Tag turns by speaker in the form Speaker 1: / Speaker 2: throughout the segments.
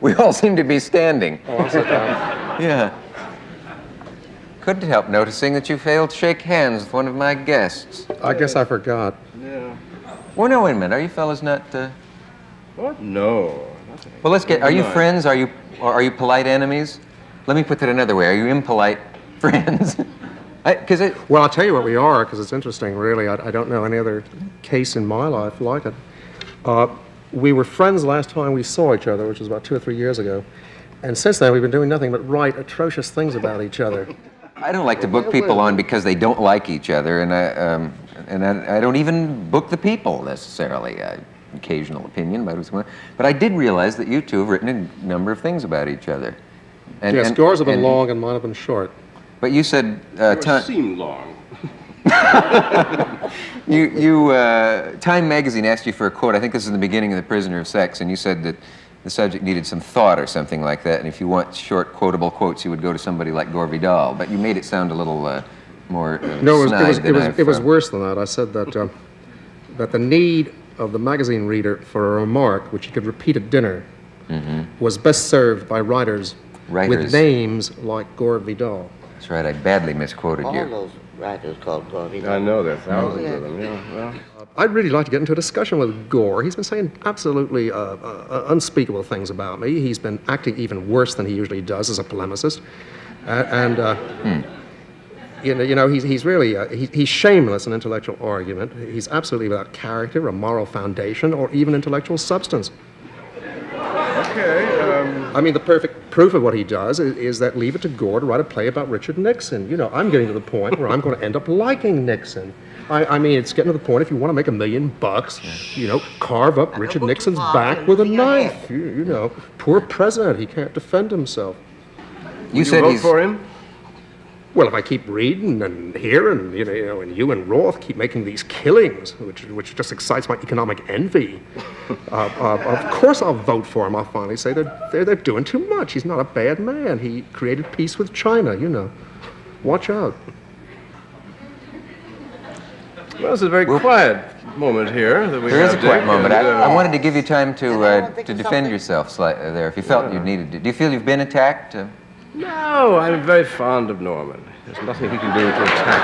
Speaker 1: We all seem to be standing.
Speaker 2: Oh, I'll sit down.
Speaker 1: Yeah. Couldn't help noticing that you failed to shake hands with one of my guests.
Speaker 2: I guess I forgot.
Speaker 3: Yeah.
Speaker 1: Well, no, wait a minute. Are you fellas not...
Speaker 3: What? No. Nothing.
Speaker 1: Well, let's get... Are you
Speaker 3: No.
Speaker 1: friends? Or are you polite enemies? Let me put that another way. Are you impolite friends?
Speaker 2: Well, I'll tell you what we are, because it's interesting, really. I don't know any other case in my life like it. We were friends last time we saw each other, which was about 2 or 3 years ago. And since then, we've been doing nothing but write atrocious things about each other.
Speaker 1: I don't like to book people on because they don't like each other, and I don't even book the people necessarily. Occasional opinion about what's going on. But I did realize that you two have written a number of things about each other.
Speaker 2: Yes, yours have been long and mine have been short.
Speaker 1: But you said...
Speaker 3: Yours seemed long.
Speaker 1: Time magazine asked you for a quote. I think this is in the beginning of The Prisoner of Sex, and you said that the subject needed some thought or something like that, and if you want short, quotable quotes, you would go to somebody like Gore Vidal. But you made it sound a little more
Speaker 2: No,
Speaker 1: snide
Speaker 2: it was worse than that. I said that that the need of the magazine reader for a remark which he could repeat at dinner was best served by writers with names like Gore Vidal.
Speaker 1: That's right. I badly misquoted you.
Speaker 4: All those writers called Gore Vidal.
Speaker 3: I know there are thousands of them. Yeah. Well.
Speaker 2: I'd really like to get into a discussion with Gore. He's been saying absolutely unspeakable things about me. He's been acting even worse than he usually does as a polemicist. You know, he's really, he's shameless in intellectual argument. He's absolutely without character, a moral foundation, or even intellectual substance.
Speaker 3: Okay.
Speaker 2: I mean, the perfect proof of what he does is that leave it to Gore to write a play about Richard Nixon. You know, I'm getting to the point where I'm going to end up liking Nixon. I mean, it's getting to the point, if you want to make $1 million, you know, carve up Richard Nixon's back with a knife. You know, poor president, he can't defend himself.
Speaker 1: You said
Speaker 3: vote for him?
Speaker 2: Well, if I keep reading and hearing, you know, and you and Roth keep making these killings, which just excites my economic envy, of course I'll vote for him. I'll finally say they're doing too much. He's not a bad man. He created peace with China, you know. Watch out.
Speaker 3: Well, it's a very quiet moment here that we
Speaker 1: There is a
Speaker 3: have,
Speaker 1: quiet
Speaker 3: Dick,
Speaker 1: moment.
Speaker 3: and,
Speaker 1: I wanted to give you time to
Speaker 4: think of
Speaker 1: defend
Speaker 4: something.
Speaker 1: yourself slightly there if you felt you needed to. Do you feel you've been attacked?
Speaker 3: No, I'm very fond of Norman. There's nothing he can do to attack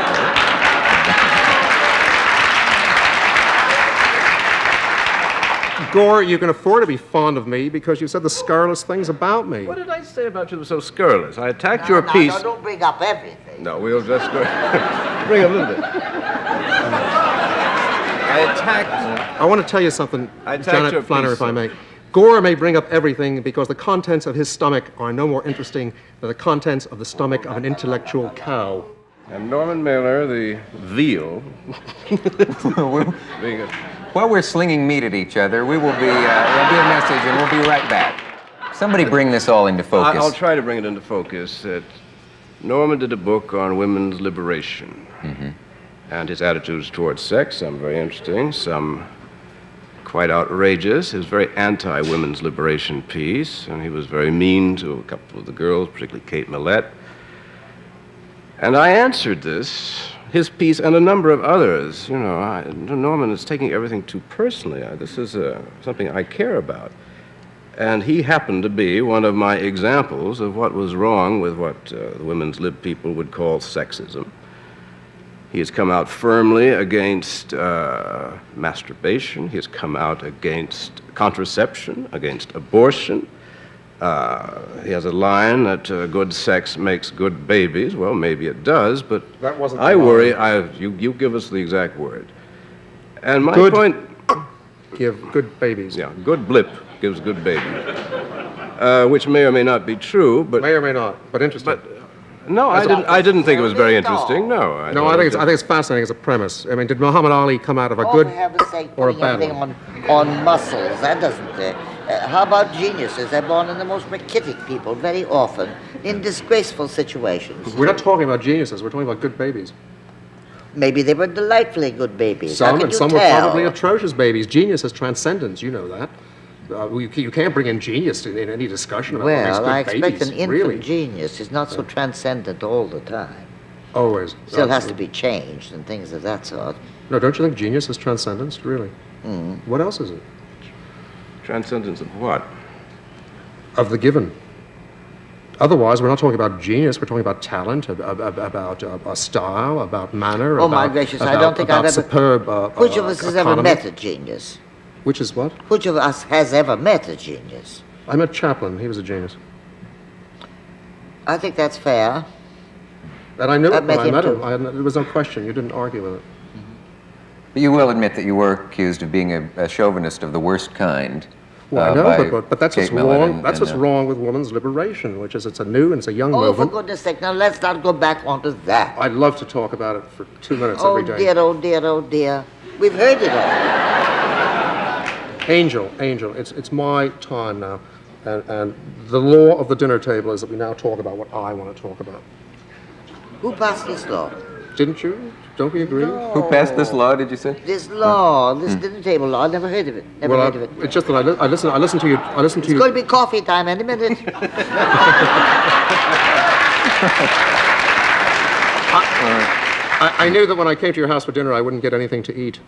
Speaker 3: me.
Speaker 2: Gore, you can afford to be fond of me because you said the scurrilous things about me.
Speaker 3: What did I say about you that was so scurrilous? I attacked your piece.
Speaker 4: No, don't bring up everything.
Speaker 3: No, we'll just go. Bring a little bit. I attacked.
Speaker 2: I want to tell you something,
Speaker 3: I attacked your
Speaker 2: Janet Flannery,
Speaker 3: piece,
Speaker 2: if I
Speaker 3: sir.
Speaker 2: may. Gore may bring up everything because the contents of his stomach are no more interesting than the contents of the stomach of an intellectual cow.
Speaker 3: And Norman Mailer, the veal. being a,
Speaker 1: While we're slinging meat at each other, we will be, there'll be a message and we'll be right back. Somebody bring this all into focus.
Speaker 3: I'll try to bring it into focus. That Norman did a book on women's liberation. And his attitudes towards sex, some very interesting, some quite outrageous. It was a very anti-women's liberation piece, and he was very mean to a couple of the girls, particularly Kate Millett. And I answered his piece, and a number of others. You know, Norman is taking everything too personally. This is something I care about. And he happened to be one of my examples of what was wrong with what the women's lib people would call sexism. He has come out firmly against masturbation. He has come out against contraception, against abortion. He has a line that good sex makes good babies. Well, maybe it does, but
Speaker 2: That wasn't
Speaker 3: I
Speaker 2: the
Speaker 3: worry.
Speaker 2: line.
Speaker 3: You give us the exact word. And my
Speaker 2: Good.
Speaker 3: point,
Speaker 2: Give good babies.
Speaker 3: yeah, good blip gives good baby, which may or may not be true, but
Speaker 2: May or may not, but interesting.
Speaker 3: no, I didn't think it was very interesting. No, I
Speaker 2: No, I think it's fascinating as a premise. I mean, did Muhammad Ali come out of a
Speaker 4: Oh,
Speaker 2: good
Speaker 4: for heaven's sake,
Speaker 2: or a
Speaker 4: putting
Speaker 2: bad
Speaker 4: everything
Speaker 2: one?
Speaker 4: on muscles. That doesn't... how about geniuses? They're born in the most rachitic people, very often, in disgraceful situations.
Speaker 2: We're not talking about geniuses. We're talking about good babies.
Speaker 4: Maybe they were delightfully good babies. How
Speaker 2: Some,
Speaker 4: could
Speaker 2: and
Speaker 4: you
Speaker 2: some were
Speaker 4: tell?
Speaker 2: probably atrocious babies. Genius is transcendence. You know that. You can't bring in genius in any discussion about these
Speaker 4: Well,
Speaker 2: good
Speaker 4: I expect
Speaker 2: babies.
Speaker 4: an infant
Speaker 2: Really,
Speaker 4: genius is not so transcendent all the time.
Speaker 2: always.
Speaker 4: Still has to be changed and things of that sort.
Speaker 2: No, don't you think genius is transcendence? Really. What else is it?
Speaker 3: Transcendence of what?
Speaker 2: of the given. Otherwise, we're not talking about genius. We're talking about talent, about style, about manner.
Speaker 4: Oh, my gracious, I don't think I've ever...
Speaker 2: superb
Speaker 4: Which of us has ever
Speaker 2: economy.
Speaker 4: met a genius?
Speaker 2: Which is what?
Speaker 4: Which of us has ever met a genius?
Speaker 2: I met Chaplin. He was a genius.
Speaker 4: I think that's fair.
Speaker 2: And I knew
Speaker 4: I
Speaker 2: it when
Speaker 4: met
Speaker 2: I
Speaker 4: him
Speaker 2: met
Speaker 4: too.
Speaker 2: him. There was no question. You didn't argue with it.
Speaker 1: But you will admit that you were accused of being a chauvinist of the worst kind.
Speaker 2: Well, I
Speaker 1: by
Speaker 2: know, but that's what's
Speaker 1: Kate Millett
Speaker 2: wrong. That's what's wrong with women's liberation, which is it's a new and it's a young
Speaker 4: Oh,
Speaker 2: movement.
Speaker 4: for goodness sake, now let's not go back onto that.
Speaker 2: I'd love to talk about it for 2 minutes
Speaker 4: Oh,
Speaker 2: every day.
Speaker 4: dear, oh, dear, oh, dear. We've heard it all.
Speaker 2: Angel, it's my time now. And the law of the dinner table is that we now talk about what I want to talk about.
Speaker 4: Who passed this law?
Speaker 2: Didn't you? Don't we agree?
Speaker 1: Who passed this law, did you say?
Speaker 4: This law, this dinner table law, I never heard of it. Never
Speaker 2: Well,
Speaker 4: heard of it.
Speaker 2: it's just that I listen to you.
Speaker 4: It's going to be coffee time any minute.
Speaker 2: I knew that when I came to your house for dinner, I wouldn't get anything to eat.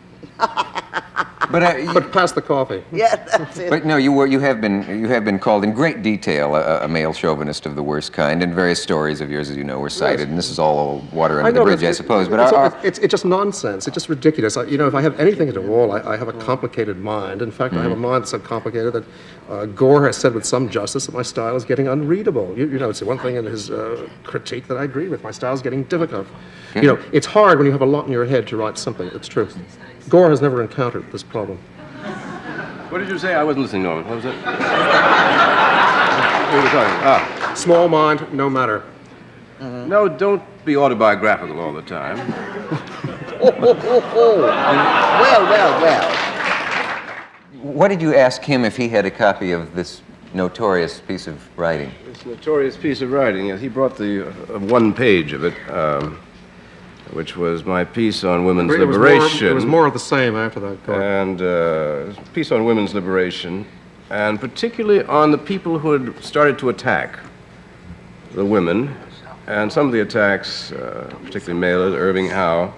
Speaker 2: But pass the coffee.
Speaker 4: Yeah, that's it.
Speaker 1: But no, you have been called in great detail a male chauvinist of the worst kind, and various stories of yours, as you know, were cited. And this is all water under the bridge, I suppose. But
Speaker 2: it's just nonsense. It's just ridiculous. If I have anything at all, I have a complicated mind. In fact, I have a mind so complicated that Gore has said with some justice that my style is getting unreadable. It's one thing in his critique that I agree with. My style is getting difficult. It's hard when you have a lot in your head to write something. It's true. Gore has never encountered this problem.
Speaker 3: What did you say? I wasn't listening, Norman. What was it? What were we talking?
Speaker 2: Small mind, no matter.
Speaker 3: No, don't be autobiographical all the time.
Speaker 4: Well.
Speaker 1: what did you ask him if he had a copy of this notorious piece of writing?
Speaker 3: This notorious piece of writing, yes, he brought the one page of it, which was my piece on women's liberation.
Speaker 2: It was more of the same after that, Gore.
Speaker 3: And piece on women's liberation, and particularly on the people who had started to attack the women, and some of the attacks, particularly male, Irving Howe,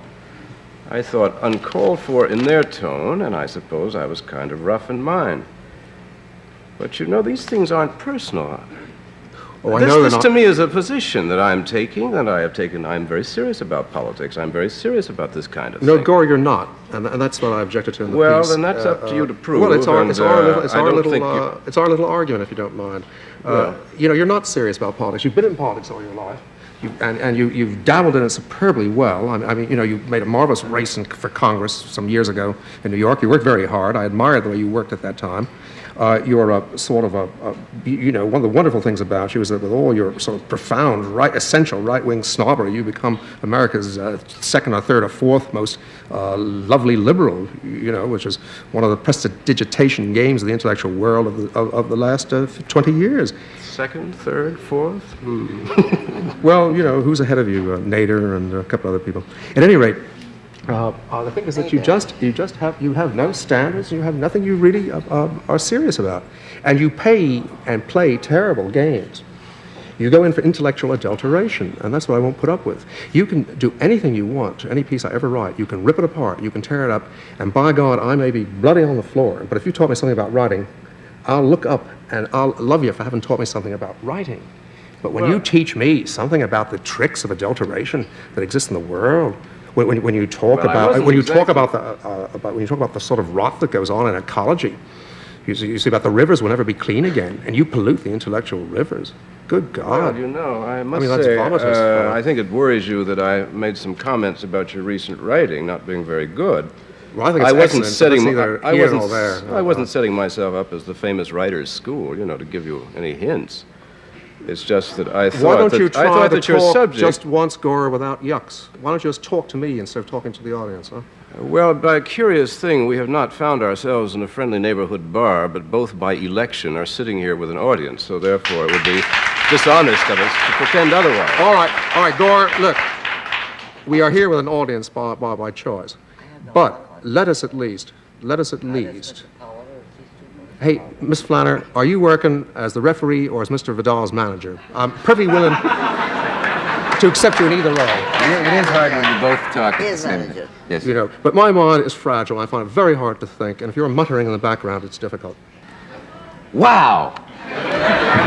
Speaker 3: I thought uncalled for in their tone, and I suppose I was kind of rough in mine. But these things aren't personal.
Speaker 2: Oh, I know
Speaker 3: This
Speaker 2: they're
Speaker 3: to
Speaker 2: not.
Speaker 3: me is a position that I'm taking, that I have taken. I'm very serious about politics. I'm very serious about this kind of
Speaker 2: No,
Speaker 3: thing.
Speaker 2: Gore, you're not, and that's what I objected to in the
Speaker 3: Well,
Speaker 2: piece.
Speaker 3: then that's up to you to prove.
Speaker 2: Well, it's our
Speaker 3: don't think
Speaker 2: little argument, if you don't mind. You're not serious about politics. You've been in politics all your life, you've dabbled in it superbly well. I mean, you made a marvelous race for Congress some years ago in New York. You worked very hard. I admired the way you worked at that time. You're a sort of one of the wonderful things about you is that with all your sort of profound, essential right-wing snobbery, you become America's second or third or fourth most lovely liberal, which is one of the prestidigitation games of the intellectual world of the last 20 years.
Speaker 3: Second, third, fourth?
Speaker 2: Well, who's ahead of you? Nader and a couple other people. At any rate, the thing is that you have no standards. You have nothing you really are serious about, and you pay and play terrible games. You go in for intellectual adulteration, and that's what I won't put up with. You can do anything you want to any piece I ever write. You can rip it apart. You can tear it up, and by God, I may be bloody on the floor. But if you taught me something about writing, I'll look up and I'll love you for having taught me something about writing. But when you teach me something about the tricks of adulteration that exist in the world, when you talk about the sort of rot that goes on in ecology, you see about the rivers will never be clean again, and you pollute the intellectual rivers. Good God!
Speaker 3: Well, I must
Speaker 2: that's
Speaker 3: say,
Speaker 2: vomitous.
Speaker 3: I think it worries you that I made some comments about your recent writing not being very good.
Speaker 2: Well, I think it's excellent, but that's neither here nor there.
Speaker 3: I wasn't setting myself up as the famous writers' school, to give you any hints. It's just that I thought
Speaker 2: Why don't you try to
Speaker 3: your
Speaker 2: talk
Speaker 3: subject.
Speaker 2: just once, Gore, without yucks? Why don't you just talk to me instead of talking to the audience, huh?
Speaker 3: Well, by a curious thing, we have not found ourselves in a friendly neighborhood bar, but both by election are sitting here with an audience, so therefore it would be dishonest of us to pretend otherwise.
Speaker 2: All right, Gore, look. We are here with an audience by choice. But let us at least, hey, Miss Flanner, are you working as the referee or as Mr. Vidal's manager? I'm perfectly willing to accept you in either role.
Speaker 1: It is hard when you both talk at the
Speaker 4: Here's
Speaker 1: same
Speaker 4: manager.
Speaker 1: time. Yes.
Speaker 2: But my mind is fragile. I find it very hard to think, and if you're muttering in the background, it's difficult.
Speaker 1: Wow!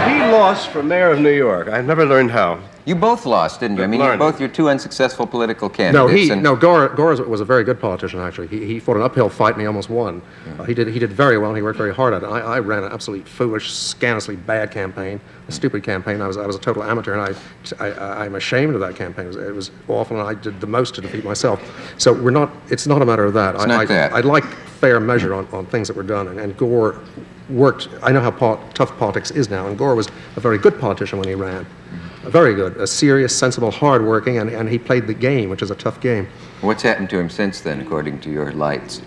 Speaker 3: He lost for mayor of New York. I never learned how.
Speaker 1: You both lost, didn't you? I mean, you're two unsuccessful political candidates.
Speaker 2: Gore was a very good politician, actually. He fought an uphill fight and he almost won. He did very well and he worked very hard at it. I ran an absolutely foolish, scandalously bad campaign, a stupid campaign. I was a total amateur and I'm ashamed of that campaign. It was awful and I did the most to defeat myself. So it's not a matter of that. I like fair measure on things that were done and Gore worked. I know how tough politics is now and Gore was a very good politician when he ran. Very good, a serious, sensible, hard-working, and he played the game, which is a tough game.
Speaker 1: What's happened to him since then, according to your lights?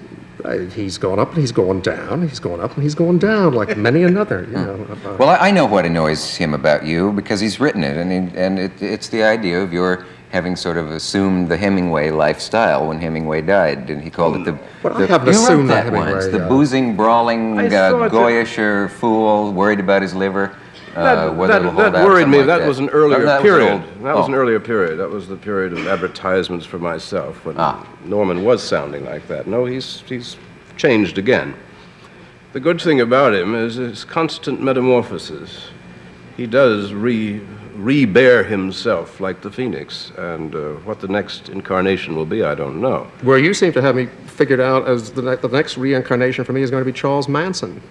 Speaker 2: He's gone up and he's gone down. He's gone up and he's gone down, like many another. You know.
Speaker 1: Well, I know what annoys him about you because he's written it, and it's the idea of your having sort of assumed the Hemingway lifestyle when Hemingway died, and he called it the.
Speaker 2: But I haven't assumed that
Speaker 1: once.
Speaker 2: Hemingway.
Speaker 1: The boozing, brawling, goyish fool, worried about his liver.
Speaker 3: That worried me. That was an earlier period. That was an earlier period. That was the period of advertisements for myself when Norman was sounding like that. No, he's changed again. The good thing about him is his constant metamorphosis. He does re-bear himself like the phoenix, and what the next incarnation will be, I don't know.
Speaker 2: Well, you seem to have me figured out as the next reincarnation for me is going to be Charles Manson.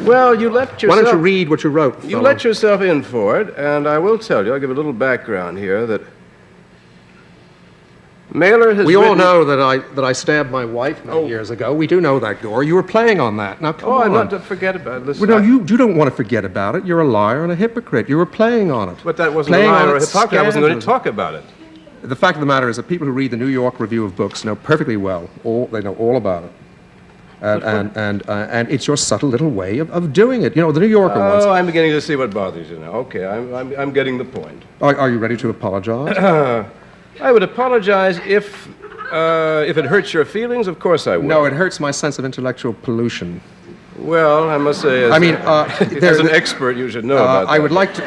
Speaker 3: Well, you let yourself...
Speaker 2: Why don't you read what you wrote?
Speaker 3: You let yourself in for it, and I will tell you, I'll give a little background here, that Mailer has
Speaker 2: all know that I stabbed my wife many years ago. We do know that, Gore. You were playing on that. Now, come on.
Speaker 3: I'm not to forget about it. Listen,
Speaker 2: well, no, you don't want to forget about it. You're a liar and a hypocrite. You were playing on it.
Speaker 3: But that wasn't a liar or a hypocrisy. I wasn't going to talk about it.
Speaker 2: The fact of the matter is that people who read the New York Review of Books know perfectly well. They know all about it. And it's your subtle little way of doing it. You know, the New Yorker once.
Speaker 3: Oh, I'm beginning to see what bothers you now. Okay, I'm getting the point.
Speaker 2: Are you ready to apologize?
Speaker 3: I would apologize if it hurts your feelings. Of course I would.
Speaker 2: No, it hurts my sense of intellectual pollution.
Speaker 3: Well, I must say, as an expert, you should know about that.
Speaker 2: I would like to.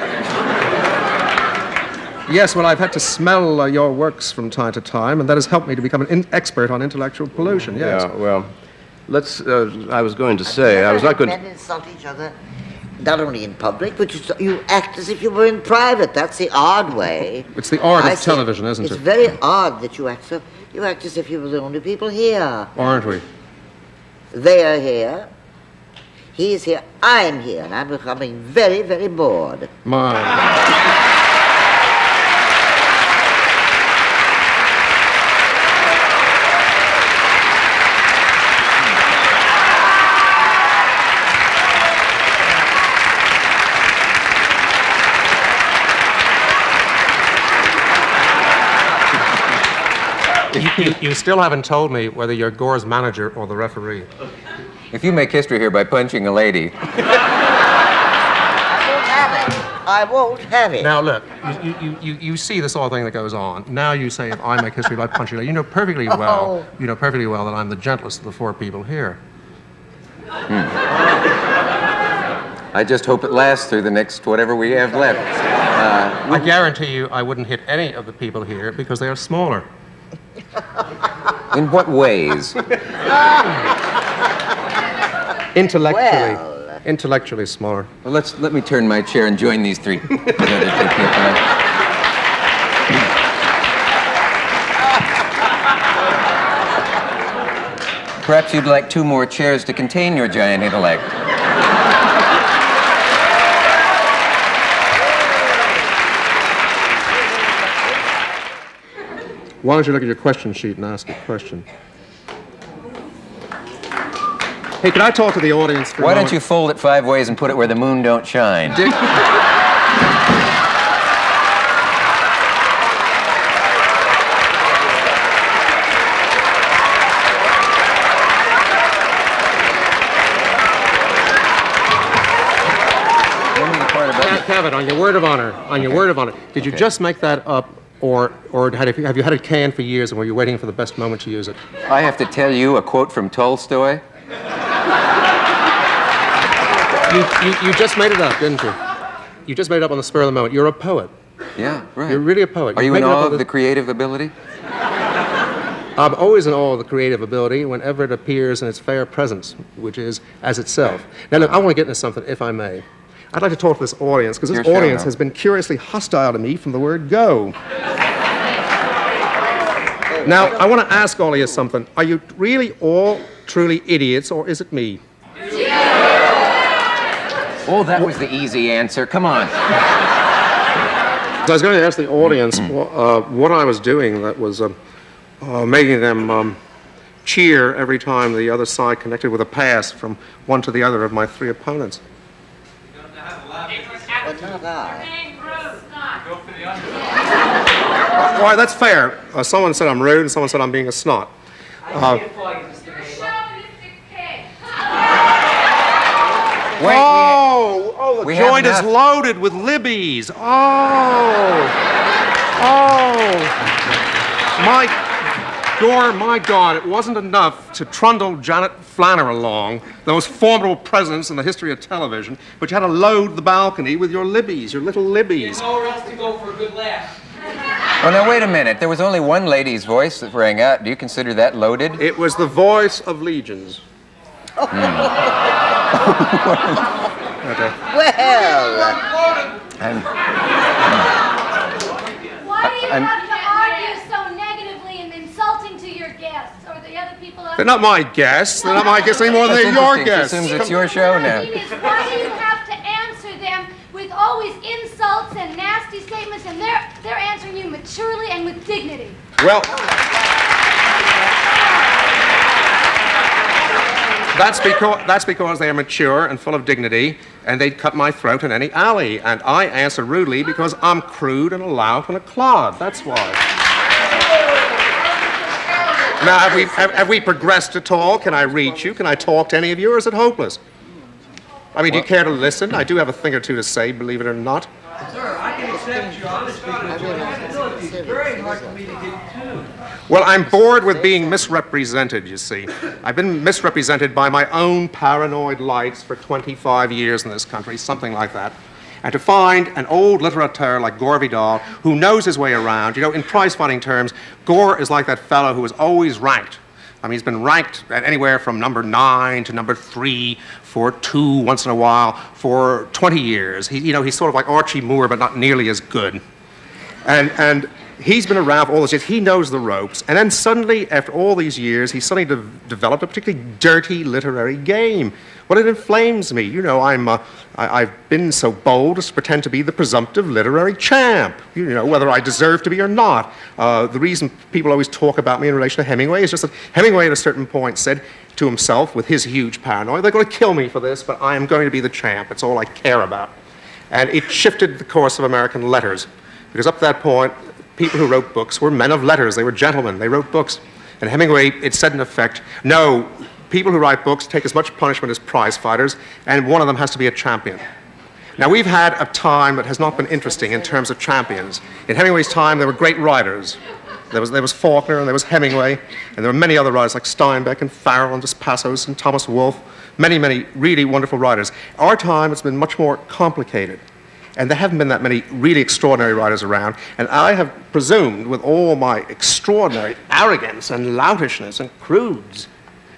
Speaker 2: Yes, well, I've had to smell your works from time to time, and that has helped me to become an expert on intellectual pollution. Yes.
Speaker 3: Yeah. Well. I was going to say, I was not going to...
Speaker 4: Men insult each other, not only in public, but you act as if you were in private. That's the odd way.
Speaker 2: It's the art of television, isn't it?
Speaker 4: It's very odd that you act so. You act as if you were the only people here.
Speaker 2: Aren't we?
Speaker 4: They are here. He's here. I'm here. And I'm becoming very, very bored.
Speaker 2: My... You still haven't told me whether you're Gore's manager or the referee.
Speaker 1: If you make history here by punching a lady...
Speaker 4: I won't have it.
Speaker 2: Now, look, you see this whole thing that goes on. Now you say if I make history by punching a lady. You know perfectly well that I'm the gentlest of the four people here.
Speaker 1: I just hope it lasts through the next whatever we have left.
Speaker 2: I guarantee you I wouldn't hit any of the people here because they are smaller.
Speaker 1: In what ways?
Speaker 2: Intellectually smaller.
Speaker 1: Well, let me turn my chair and join these three. Perhaps you'd like 2 more chairs to contain your giant intellect.
Speaker 2: Why don't you look at your question sheet and ask a question? Hey, can I talk to the audience for a moment?
Speaker 1: Why don't you fold it 5 ways and put it where the moon don't shine?
Speaker 2: Dick... Cavett, on your word of honor, did you just make that up, or have you had it canned for years and were you waiting for the best moment to use it?
Speaker 1: I have to tell you a quote from Tolstoy.
Speaker 2: You just made it up, didn't you? You just made it up on the spur of the moment. You're a poet.
Speaker 1: Yeah, right.
Speaker 2: You're really a poet.
Speaker 1: Are you in awe of the creative ability?
Speaker 2: I'm always in awe of the creative ability whenever it appears in its fair presence, which is as itself. Now, look, I want to get into something, if I may. I'd like to talk to this audience, because this
Speaker 1: Your show,
Speaker 2: audience
Speaker 1: no?
Speaker 2: has been curiously hostile to me from the word go. Now, I want to ask all of you something. Are you really all truly idiots, or is it me?
Speaker 1: Oh, that was the easy answer. Come on.
Speaker 2: I was going to ask the audience what I was doing that was making them cheer every time the other side connected with a pass from one to the other of my three opponents.
Speaker 4: Well, not I.
Speaker 2: Why, that's fair. Someone said I'm rude and someone said I'm being a snot.
Speaker 1: Wait,
Speaker 2: Oh, the
Speaker 1: we have
Speaker 2: joint is
Speaker 1: enough.
Speaker 2: loaded with libbies. My God, it wasn't enough to trundle Janet Flanner along, the most formidable presence in the history of television, but you had to load the balcony with your libbies, your little libbies.
Speaker 5: Nowhere else to go for a good laugh.
Speaker 1: Well, now, wait a minute. There was only one lady's voice that rang out. Do you consider that loaded?
Speaker 2: It was the voice of legions.
Speaker 4: Well,
Speaker 6: Why do you
Speaker 1: I'm-
Speaker 6: have to argue so negatively and insulting to your guests or the other people?
Speaker 2: They're not my guests. They're not my guests anymore than
Speaker 1: That's
Speaker 2: they're your
Speaker 1: interesting. She
Speaker 2: guests.
Speaker 1: assumes it's your show now.
Speaker 6: What I mean is, why do you have to answer them with always insults and nasty statements, and they're answering you maturely and with dignity?
Speaker 2: Well, that's because they are mature and full of dignity, and they'd cut my throat in any alley. And I answer rudely because I'm crude and a lout and a clod. That's why. Now, have we progressed at all? Can I reach you? Can I talk to any of you, or is it hopeless? I mean, do you care to listen? I do have a thing or two to say, believe it or not.
Speaker 5: Sir, I can accept you. I'm just trying to enjoy hostility. It's very hard for me to get to.
Speaker 2: Well, I'm bored with being misrepresented, you see. I've been misrepresented by my own paranoid lights for 25 years in this country, something like that. And to find an old literateur like Gore Vidal, who knows his way around, you know, in prize-fighting terms, Gore is like that fellow who is always ranked. I mean, he's been ranked at anywhere from number 9 to number 3 for 2 once in a while for 20 years. He's sort of like Archie Moore, but not nearly as good. And he's been around for all those years. He knows the ropes. And then suddenly, after all these years, he suddenly developed a particularly dirty literary game. Well, it inflames me. You know, I've been so bold as to pretend to be the presumptive literary champ, you know, whether I deserve to be or not. The reason people always talk about me in relation to Hemingway is just that Hemingway at a certain point said to himself, with his huge paranoia, they're going to kill me for this, but I am going to be the champ. It's all I care about. And it shifted the course of American letters, because up to that point, people who wrote books were men of letters. They were gentlemen. They wrote books. And Hemingway, it said in effect, no, people who write books take as much punishment as prize fighters, and one of them has to be a champion. Now, we've had a time that has not been interesting in terms of champions. In Hemingway's time, there were great writers. There was Faulkner, and there was Hemingway, and there were many other writers like Steinbeck and Farrell and Dos Passos and Thomas Wolfe, many, many really wonderful writers. Our time has been much more complicated. And there haven't been that many really extraordinary writers around. And I have presumed, with all my extraordinary arrogance and loutishness and crudes,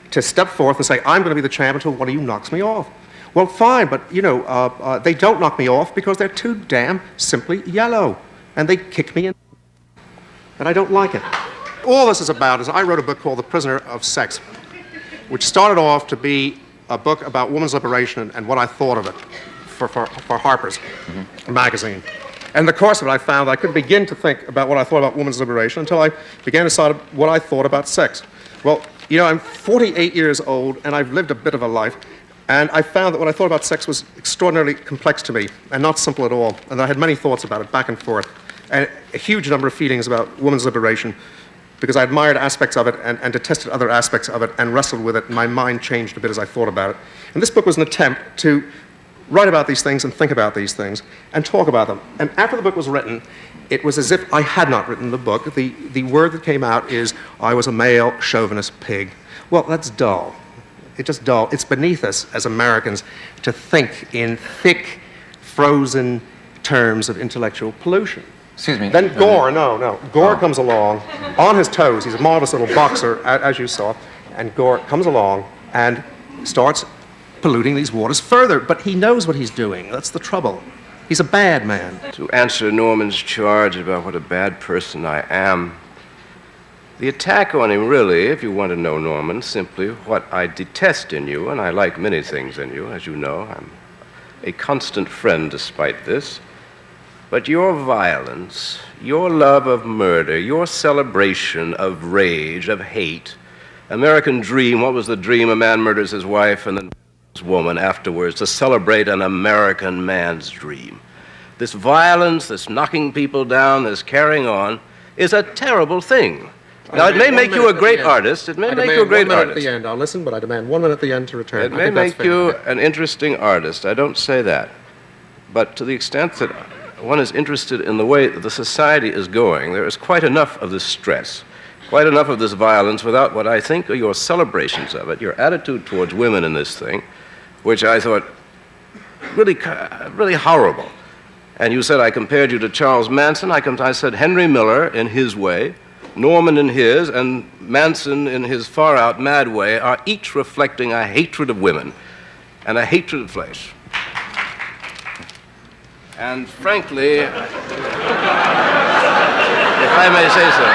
Speaker 2: to step forth and say, I'm going to be the champ until one of you knocks me off. Well, fine, but, you know, they don't knock me off because they're too damn simply yellow. And they kick me in. And I don't like it. All this is about is I wrote a book called The Prisoner of Sex, which started off to be a book about women's liberation and what I thought of it. For Harper's magazine. And in the course of it, I found I couldn't begin to think about what I thought about women's liberation until I began to decide what I thought about sex. Well, you know, I'm 48 years old, and I've lived a bit of a life, and I found that what I thought about sex was extraordinarily complex to me, and not simple at all. And I had many thoughts about it, back and forth, and a huge number of feelings about women's liberation, because I admired aspects of it and detested other aspects of it and wrestled with it, and my mind changed a bit as I thought about it. And this book was an attempt to write about these things and think about these things and talk about them. And after the book was written, it was as if I had not written the book. The word that came out is, I was a male chauvinist pig. Well, that's dull. It's just dull. It's beneath us as Americans to think in thick, frozen terms of intellectual pollution.
Speaker 1: Excuse me.
Speaker 2: Then Gore, Gore comes along on his toes. He's a marvelous little boxer, as you saw. And Gore comes along and starts polluting these waters further. But he knows what he's doing. That's the trouble. He's a bad man.
Speaker 3: To answer Norman's charge about what a bad person I am, the attack on him really, if you want to know Norman, simply what I detest in you, and I like many things in you, as you know. I'm a constant friend despite this. But your violence, your love of murder, your celebration of rage, of hate, American dream, what was the dream? A man murders his wife and then his woman afterwards to celebrate an American man's dream. This violence, this knocking people down, this carrying on, is a terrible thing. Now, it may make you a great artist. It may make you a great artist.
Speaker 2: At the end, I'll listen, but I demand 1 minute at the end to return.
Speaker 3: It may make you an interesting artist. I don't say that. But to the extent that one is interested in the way that the society is going, there is quite enough of this stress, quite enough of this violence without what I think are your celebrations of it, your attitude towards women in this thing, which I thought really horrible. And you said I compared you to Charles Manson. I said Henry Miller in his way, Norman in his, and Manson in his far-out mad way are each reflecting a hatred of women and a hatred of flesh. And frankly, if I may say so,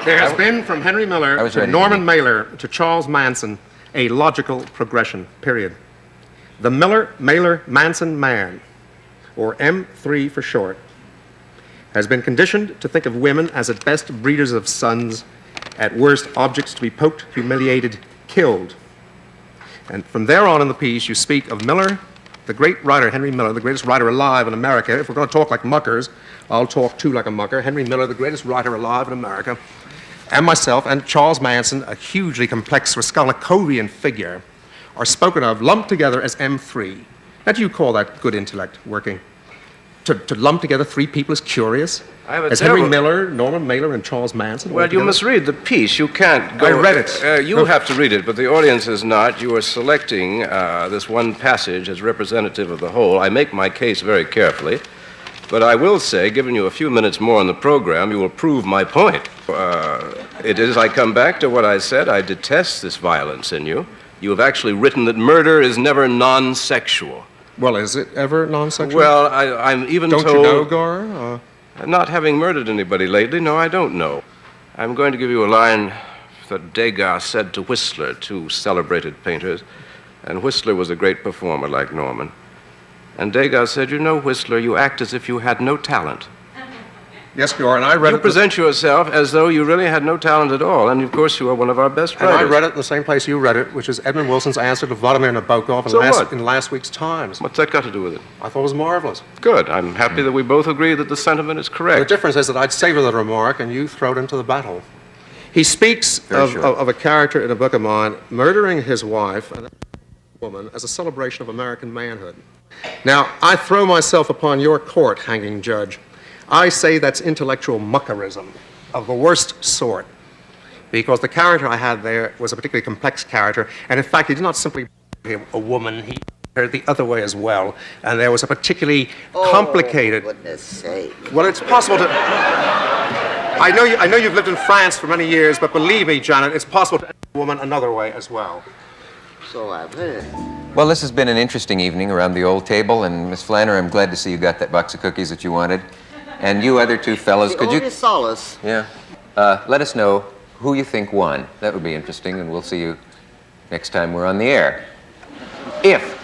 Speaker 2: there has been from Henry Miller to Norman Mailer to Charles Manson a logical progression, period. The Miller-Manson man, or M3 for short, has been conditioned to think of women as at best breeders of sons, at worst objects to be poked, humiliated, killed. And from there on in the piece, you speak of Miller, the great writer, Henry Miller, the greatest writer alive in America. If we're going to talk like muckers, I'll talk too like a mucker. Henry Miller, the greatest writer alive in America, and myself, and Charles Manson, a hugely complex Raskolnikovian figure, are spoken of, lumped together as M3. How do you call that good intellect working? To lump together 3 people is curious? As Henry Miller, Norman Mailer, and Charles Manson?
Speaker 3: Well, you must read the piece. You can't go...
Speaker 2: I read it.
Speaker 3: You have to read it, but the audience is not. You are selecting this one passage as representative of the whole. I make my case very carefully, but I will say, giving you a few minutes more on the program, you will prove my point. It is, I come back to what I said, I detest this violence in you. You have actually written that murder is never non-sexual.
Speaker 2: Well, is it ever non-sexual?
Speaker 3: Well, I'm even told...
Speaker 2: Don't you know, Gore?
Speaker 3: Not having murdered anybody lately, no, I don't know. I'm going to give you a line that Degas said to Whistler, 2 celebrated painters, and Whistler was a great performer like Norman. And Degas said, you know, Whistler, you act as if you had no talent.
Speaker 2: Yes, Gore, and I read it...
Speaker 3: You present yourself as though you really had no talent at all, and of course you are one of our best writers.
Speaker 2: And I read it in the same place you read it, which is Edmund Wilson's answer to Vladimir Nabokov in last week's Times.
Speaker 3: What's that got to do with it?
Speaker 2: I thought it was marvelous.
Speaker 3: Good. I'm happy that we both agree that the sentiment is correct.
Speaker 2: The difference is that I'd savor the remark and you throw it into the battle. He speaks of a character in a book of mine murdering his wife, a woman, as a celebration of American manhood. Now, I throw myself upon your court, hanging judge. I say that's intellectual muckerism of the worst sort, because the character I had there was a particularly complex character, and in fact, he did not simply a woman, he her the other way as well, and there was a particularly complicated...
Speaker 4: Oh, for goodness sake.
Speaker 2: Well, it's possible to... I know you've lived in France for many years, but believe me, Janet, it's possible to a woman another way as well.
Speaker 4: So I've heard.
Speaker 1: Well, this has been an interesting evening around the old table, and Miss Flannery, I'm glad to see you got that box of cookies that you wanted. And you other 2 fellows, could you...
Speaker 4: Only solace.
Speaker 1: Yeah. Let us know who you think won. That would be interesting, and we'll see you next time we're on the air. If